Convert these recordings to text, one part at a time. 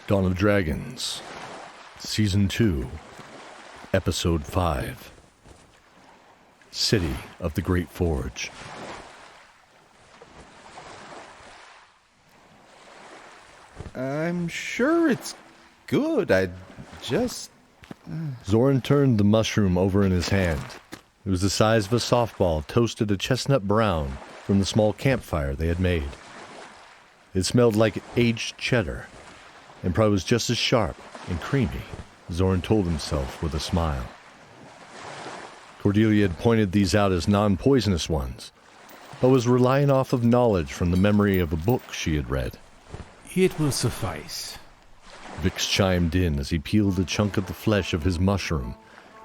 Dawn of Dragons, Season 2, Episode 5, City of the Great Forge. I'm sure it's good, ZORIN turned the mushroom over in his hand. It was the size of a softball, toasted a chestnut brown from the small campfire they had made. It smelled like aged cheddar, and probably was just as sharp and creamy, ZORIN told himself with a smile. Cordelia had pointed these out as non-poisonous ones, but was relying off of knowledge from the memory of a book she had read. It will suffice. Vix chimed in as he peeled a chunk of the flesh of his mushroom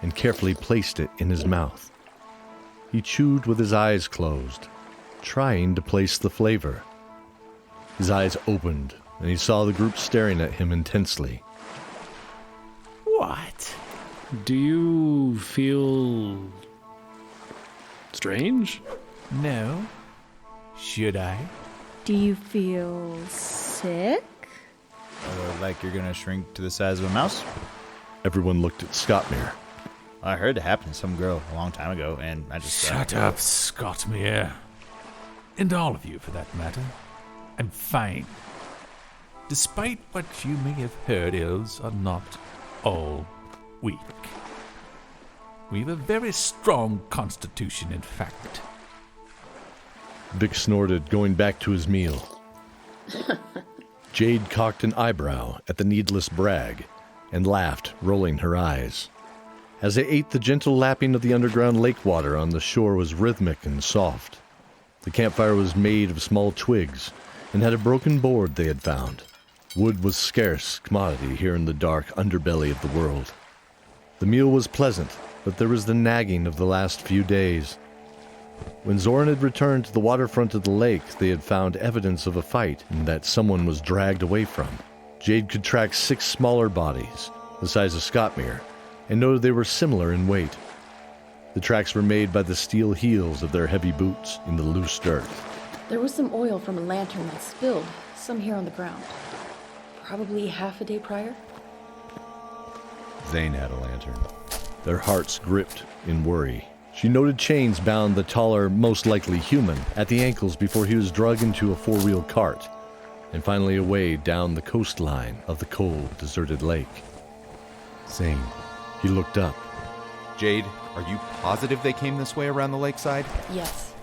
and carefully placed it in his mouth. He chewed with his eyes closed, trying to place the flavor. His eyes opened, and he saw the group staring at him intensely. What? Do you feel strange? No. Should I? Do you feel sick? like you're gonna shrink to the size of a mouse? Everyone looked at SKOTMIR. I heard it happened to some girl a long time ago, and I just... Shut up, SKOTMIR. And all of you, for that matter. I'm fine. Despite what you may have heard, elves are not all weak. We have a very strong constitution, in fact. Vic snorted, going back to his meal. Jade cocked an eyebrow at the needless brag and laughed, rolling her eyes. As they ate, the gentle lapping of the underground lake water on the shore was rhythmic and soft. The campfire was made of small twigs and had a broken board they had found. Wood was scarce commodity here in the dark underbelly of the world. The meal was pleasant, but there was the nagging of the last few days. When ZORIN had returned to the waterfront of the lake, they had found evidence of a fight that someone was dragged away from. Jade could track 6 smaller bodies, the size of SKOTMIR, and noted they were similar in weight. The tracks were made by the steel heels of their heavy boots in the loose dirt. There was some oil from a lantern that spilled, some here on the ground. Probably half a day prior. Zane had a lantern. Their hearts gripped in worry. She noted chains bound the taller, most likely human, at the ankles before he was dragged into a 4-wheel cart, and finally away down the coastline of the cold, deserted lake. Zane. He looked up. Jade, are you positive they came this way around the lakeside? Yes.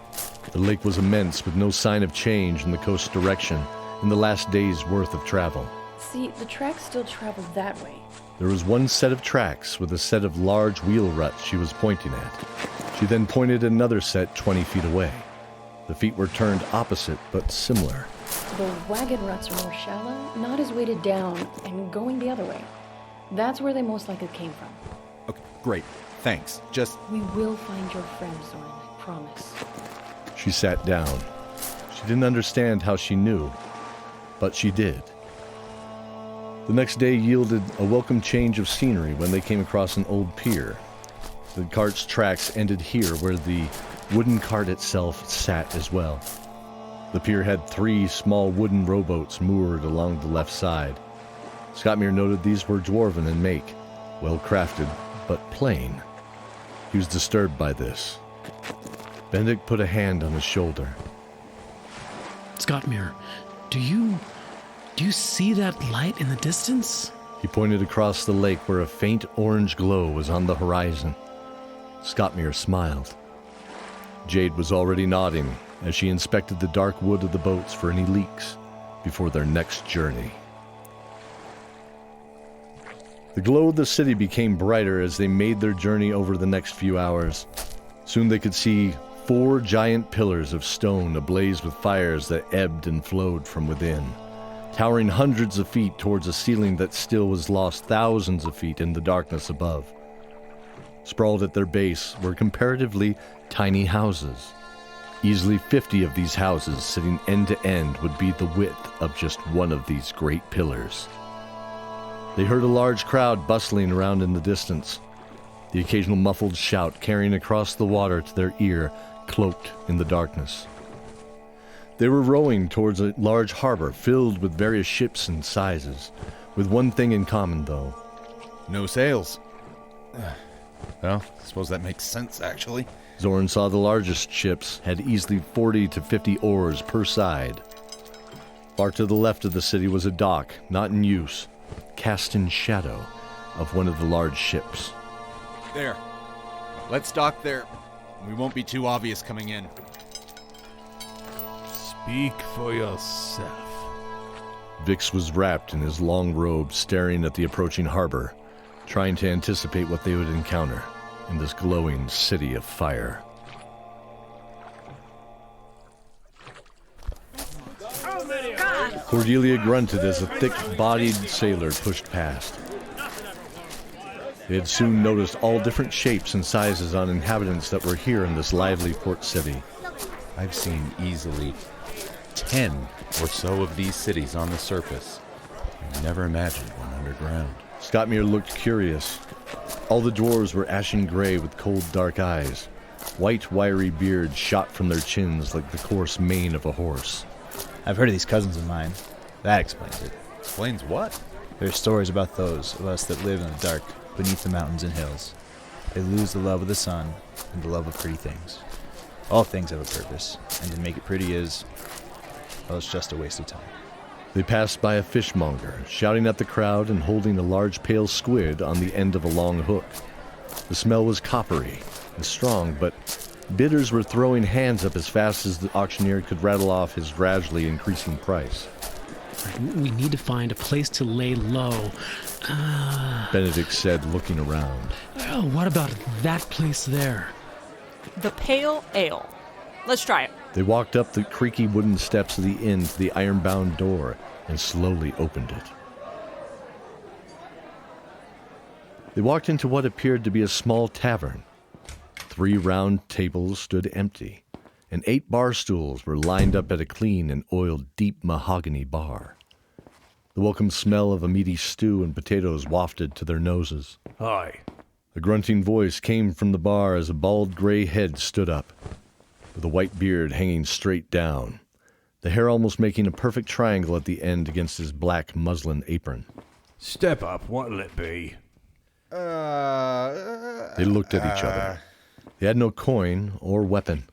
The lake was immense, with no sign of change in the coast direction in the last day's worth of travel. See, the tracks still traveled that way. There was one set of tracks with a set of large wheel ruts she was pointing at. She then pointed another set 20 feet away. The feet were turned opposite, but similar. The wagon ruts are more shallow, not as weighted down, and going the other way. That's where they most likely came from. Okay, great. Thanks. We will find your friend, ZORIN, I promise. She sat down. She didn't understand how she knew, but she did. The next day yielded a welcome change of scenery when they came across an old pier. The cart's tracks ended here, where the wooden cart itself sat as well. The pier had 3 small wooden rowboats moored along the left side. SKOTMIR noted these were Dwarven in make, well crafted, but plain. He was disturbed by this. BENEDICT put a hand on his shoulder. SKOTMIR, do you see that light in the distance? He pointed across the lake where a faint orange glow was on the horizon. SKOTMIR smiled. Jade was already nodding as she inspected the dark wood of the boats for any leaks before their next journey. The glow of the city became brighter as they made their journey over the next few hours. Soon they could see 4 giant pillars of stone ablaze with fires that ebbed and flowed from within, towering hundreds of feet towards a ceiling that still was lost thousands of feet in the darkness above. Sprawled at their base were comparatively tiny houses. Easily 50 of these houses sitting end to end would be the width of just one of these great pillars. They heard a large crowd bustling around in the distance, the occasional muffled shout carrying across the water to their ear, cloaked in the darkness. They were rowing towards a large harbor filled with various ships and sizes, with one thing in common, though. No sails. Well, I suppose that makes sense, actually. ZORIN saw the largest ships had easily 40 to 50 oars per side. Far to the left of the city was a dock, not in use, cast in shadow of one of the large ships. There. Let's dock there. We won't be too obvious coming in. Speak for yourself. Vix was wrapped in his long robe, staring at the approaching harbor, trying to anticipate what they would encounter in this glowing city of fire. Cordelia grunted as a thick-bodied sailor pushed past. They had soon noticed all different shapes and sizes on inhabitants that were here in this lively port city. I've seen easily 10 or so of these cities on the surface. I never imagined one underground. SKOTMIR looked curious. All the dwarves were ashen gray with cold, dark eyes. White, wiry beards shot from their chins like the coarse mane of a horse. I've heard of these cousins of mine. That explains it. Explains what? There's stories about those of us that live in the dark beneath the mountains and hills. They lose the love of the sun and the love of pretty things. All things have a purpose, and to make it pretty is, well, it's just a waste of time. They passed by a fishmonger, shouting at the crowd and holding a large pale squid on the end of a long hook. The smell was coppery and strong, but bidders were throwing hands up as fast as the auctioneer could rattle off his gradually increasing price. We need to find a place to lay low. BENEDICT said, looking around. Oh, what about that place there? The Pale Ale. Let's try it. They walked up the creaky wooden steps of the inn to the iron-bound door and slowly opened it. They walked into what appeared to be a small tavern. 3 round tables stood empty, and 8 bar stools were lined up at a clean and oiled deep mahogany bar. The welcome smell of a meaty stew and potatoes wafted to their noses. Hi. A grunting voice came from the bar as a bald gray head stood up, with a white beard hanging straight down, the hair almost making a perfect triangle at the end against his black muslin apron. Step up, what'll it be? They looked at each other. They had no coin or weapon.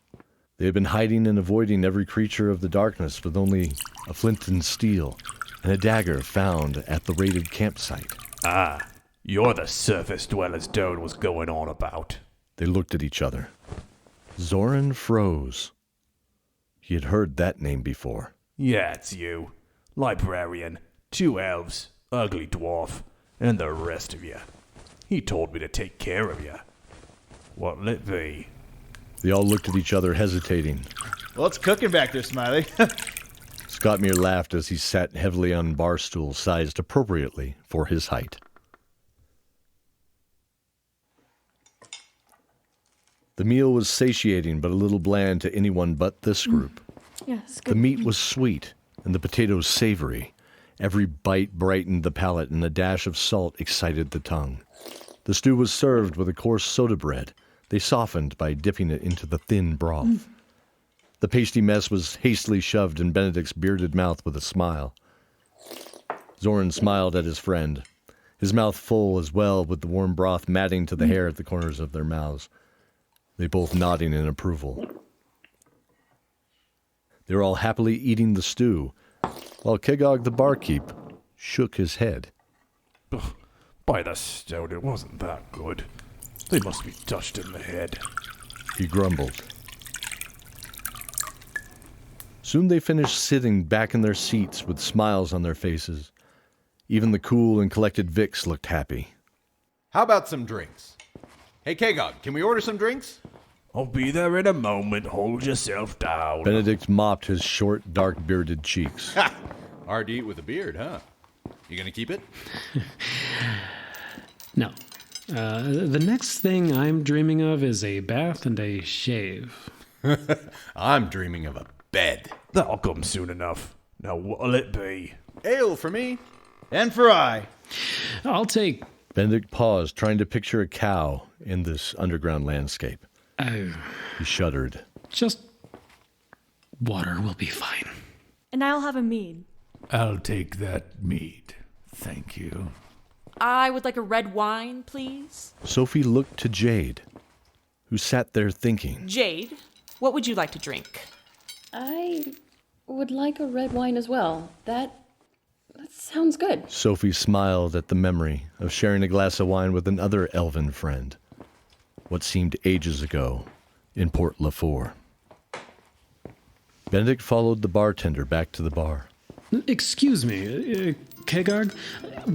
They had been hiding and avoiding every creature of the darkness with only a flint and steel and a dagger found at the raided campsite. Ah, you're the surface dwellers Doan was going on about. They looked at each other. ZORIN froze. He had heard that name before. Yeah, it's you. Librarian, 2 elves, ugly dwarf, and the rest of you. He told me to take care of you. What'll it be? They all looked at each other, hesitating. Well, it's cooking back there, Smiley. SKOTMIR laughed as he sat heavily on bar stool sized appropriately for his height. The meal was satiating but a little bland to anyone but this group. Yes, The meat was sweet and the potatoes savory. Every bite brightened the palate and a dash of salt excited the tongue. The stew was served with a coarse soda bread. They softened by dipping it into the thin broth. The pasty mess was hastily shoved in BENEDICT's bearded mouth with a smile. ZORIN smiled at his friend, his mouth full as well with the warm broth matting to the hair at the corners of their mouths. They both nodding in approval. They were all happily eating the stew, while Kegog the barkeep shook his head. Ugh, by the stone, it wasn't that good. They must be touched in the head. He grumbled. Soon they finished sitting back in their seats with smiles on their faces. Even the cool and collected Vix looked happy. How about some drinks? Hey, Kegog, can we order some drinks? I'll be there in a moment. Hold yourself down. BENEDICT mopped his short, dark-bearded cheeks. Ha! Hard to eat with a beard, huh? You gonna keep it? No. The next thing I'm dreaming of is a bath and a shave. I'm dreaming of a bed. That'll come soon enough. Now what'll it be? Ale for me. And for I. I'll take... BENEDICT paused, trying to picture a cow in this underground landscape. He shuddered. Just... water will be fine. And I'll have a mead. I'll take that mead. Thank you. I would like a red wine, please. Sophie looked to Jade, who sat there thinking. Jade, what would you like to drink? I would like a red wine as well. That sounds good. Sophie smiled at the memory of sharing a glass of wine with another elven friend, what seemed ages ago in Port Lafort. Benedict followed the bartender back to the bar. Excuse me, Kegard,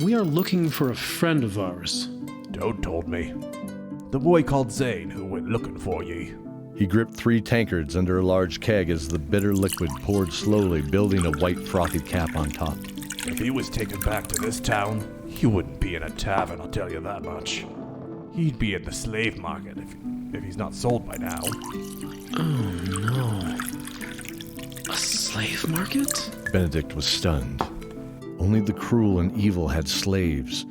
we are looking for a friend of ours. Toad told me. The boy called Zane who went looking for ye. He gripped 3 tankards under a large keg as the bitter liquid poured slowly, building a white frothy cap on top. If he was taken back to this town, he wouldn't be in a tavern, I'll tell you that much. He'd be in the slave market if he's not sold by now. Oh no. A slave market? Benedict was stunned. Only the cruel and evil had slaves.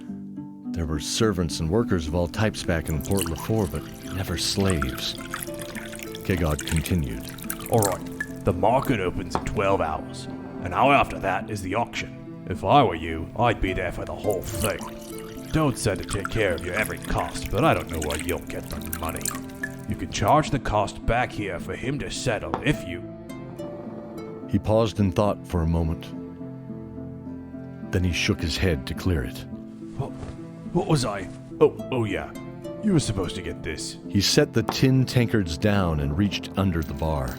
There were servants and workers of all types back in Port Lafort, but never slaves. Kegard continued. Alright, the market opens in 12 hours. An hour after that is the auction. If I were you, I'd be there for the whole thing. Don't said to take care of your every cost, but I don't know where you'll get the money. You can charge the cost back here for him to settle if you... He paused in thought for a moment. Then he shook his head to clear it. What was I? Oh yeah. You were supposed to get this. He set the tin tankards down and reached under the bar,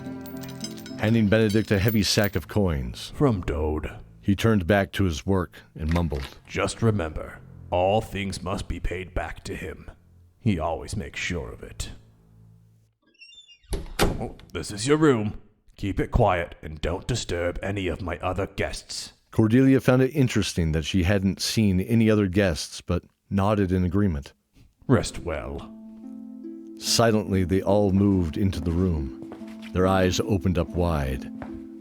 handing Benedict a heavy sack of coins. From Dode. He turned back to his work and mumbled. Just remember, all things must be paid back to him. He always makes sure of it. Oh, this is your room. Keep it quiet and don't disturb any of my other guests. Cordelia found it interesting that she hadn't seen any other guests, but nodded in agreement. Rest well. Silently, they all moved into the room. Their eyes opened up wide.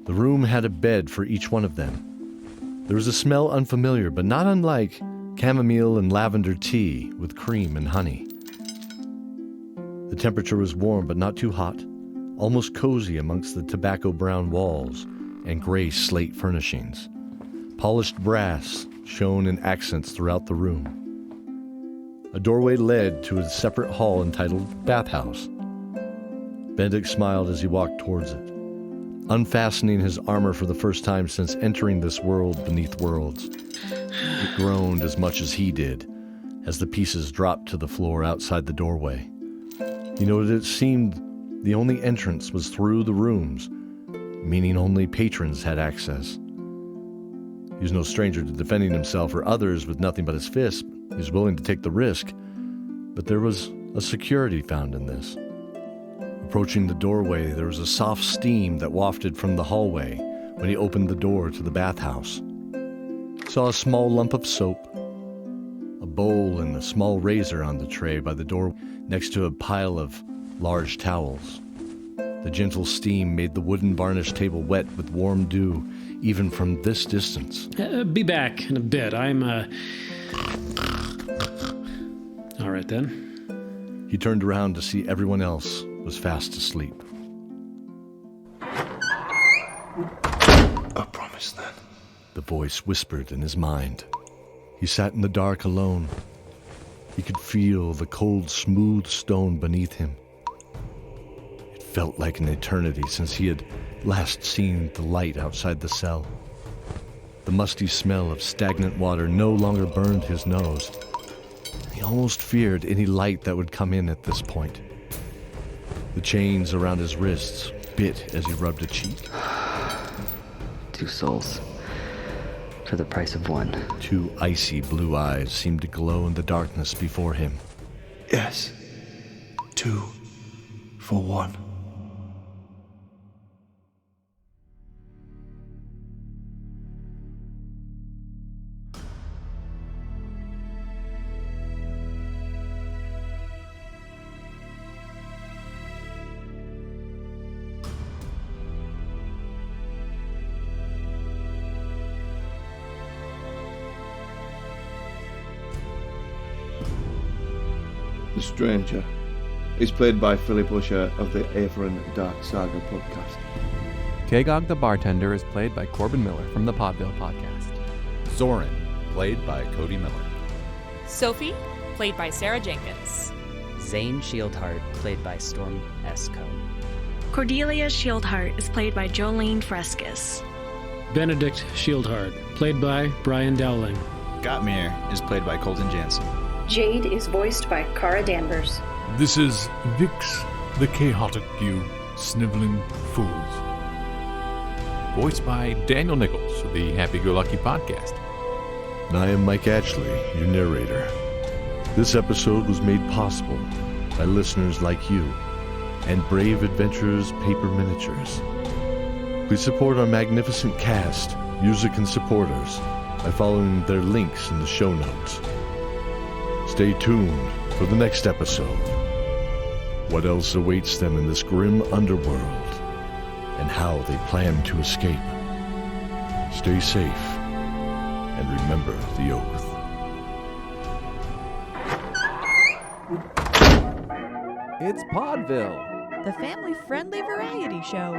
The room had a bed for each one of them. There was a smell unfamiliar, but not unlike chamomile and lavender tea with cream and honey. The temperature was warm, but not too hot, almost cozy amongst the tobacco-brown walls and gray slate furnishings. Polished brass shone in accents throughout the room. A doorway led to a separate hall entitled Bathhouse. Benedict smiled as he walked towards it, unfastening his armor for the first time since entering this world beneath worlds. It groaned as much as he did as the pieces dropped to the floor outside the doorway. He noted it seemed the only entrance was through the rooms, meaning only patrons had access. He was no stranger to defending himself or others with nothing but his fists. He was willing to take the risk, but there was a security found in this. Approaching the doorway, there was a soft steam that wafted from the hallway when he opened the door to the bathhouse. He saw a small lump of soap, a bowl and a small razor on the tray by the door next to a pile of large towels. The gentle steam made the wooden varnished table wet with warm dew, even from this distance. Be back in a bit. I'm, All right, then. He turned around to see everyone else was fast asleep. I promise then. The voice whispered in his mind. He sat in the dark alone. He could feel the cold, smooth stone beneath him. It felt like an eternity since he had last seen the light outside the cell. The musty smell of stagnant water no longer burned his nose. He almost feared any light that would come in at this point. The chains around his wrists bit as he rubbed a cheek. 2 souls. For the price of 1. 2 icy blue eyes seemed to glow in the darkness before him. Yes. 2 for 1. The Stranger is played by Philip Usher of the Averin Dark Saga podcast. Kagog the Bartender is played by Corbin Miller from the Podville podcast. ZORIN played by Cody Miller. Sophie, played by Sarah Jenkins. Zane Shieldheart, played by Storm Esco. Cordelia Shieldheart is played by Joleen Fresquez. Benedict Shieldheart, played by Brian Dowling. SKOTMIR is played by Colten Jannssen. Jade is voiced by Cara Danvers. This is Vix, the chaotic you sniveling fools. Voiced by Daniel Nichols of the Happy-Go-Lucky podcast. And I am Mike Atchley, your narrator. This episode was made possible by listeners like you and Brave Adventurers Paper Miniatures. We support our magnificent cast, music, and supporters by following their links in the show notes. Stay tuned for the next episode. What else awaits them in this grim underworld, and how they plan to escape. Stay safe, and remember the oath. It's Podville, the family-friendly variety show.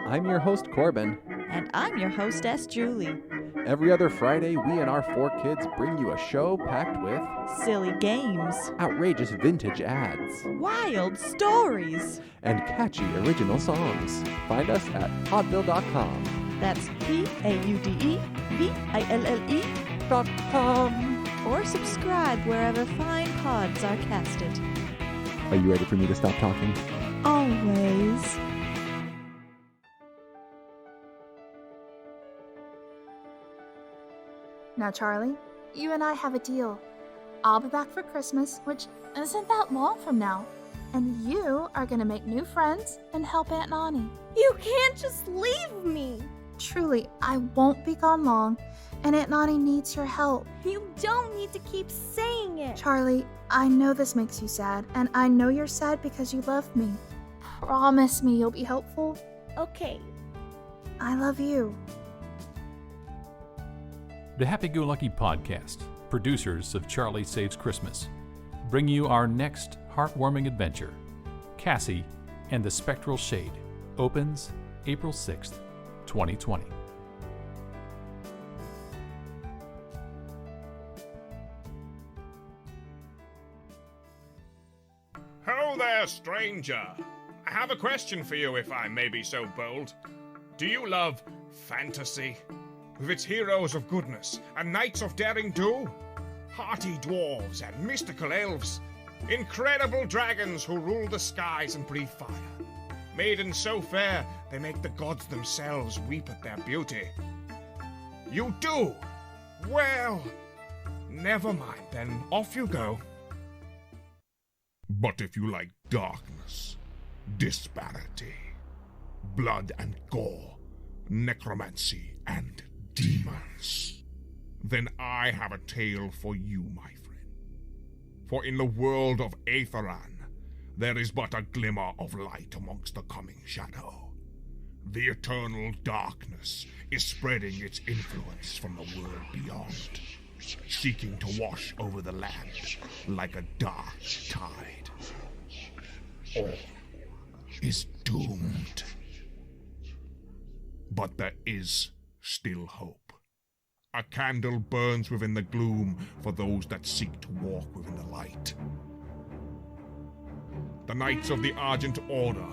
I'm your host, Corbin. And I'm your hostess, Julie. Every other Friday, we and our 4 kids bring you a show packed with silly games, outrageous vintage ads, wild stories, and catchy original songs. Find us at podville.com. That's PAUDEVILLE.com. Or subscribe wherever fine pods are casted. Are you ready for me to stop talking? Always. Now, Charlie, you and I have a deal. I'll be back for Christmas, which isn't that long from now. And you are going to make new friends and help Aunt Nani. You can't just leave me! Truly, I won't be gone long, and Aunt Nani needs your help. You don't need to keep saying it! Charlie, I know this makes you sad, and I know you're sad because you love me. Promise me you'll be helpful. Okay. I love you. The Happy-Go-Lucky podcast, producers of Charlie Saves Christmas, bring you our next heartwarming adventure. Cassie and the Spectral Shade opens April 6th, 2020. Ho there, stranger! I have a question for you, if I may be so bold. Do you love fantasy? With its heroes of goodness and knights of daring do? Hearty dwarves and mystical elves, incredible dragons who rule the skies and breathe fire. Maidens so fair, they make the gods themselves weep at their beauty. You do? Well, never mind, then off you go. But if you like darkness, disparity, blood and gore, necromancy and demons, then I have a tale for you, my friend. For in the world of Aetheran, there is but a glimmer of light amongst the coming shadow. The eternal darkness is spreading its influence from the world beyond, seeking to wash over the land like a dark tide. All is doomed. But there is still hope. A candle burns within the gloom for those that seek to walk within the light. The Knights of the Argent Order,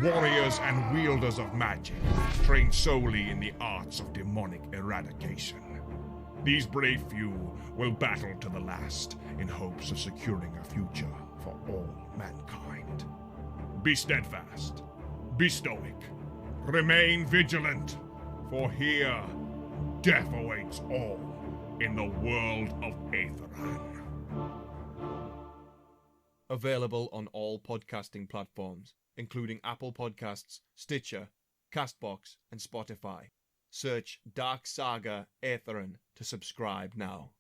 warriors and wielders of magic, trained solely in the arts of demonic eradication. These brave few will battle to the last in hopes of securing a future for all mankind. Be steadfast, be stoic, remain vigilant, for here death awaits all in the world of Aetheran. Available on all podcasting platforms, including Apple Podcasts, Stitcher, Castbox, and Spotify. Search Dark Saga Aetheran to subscribe now.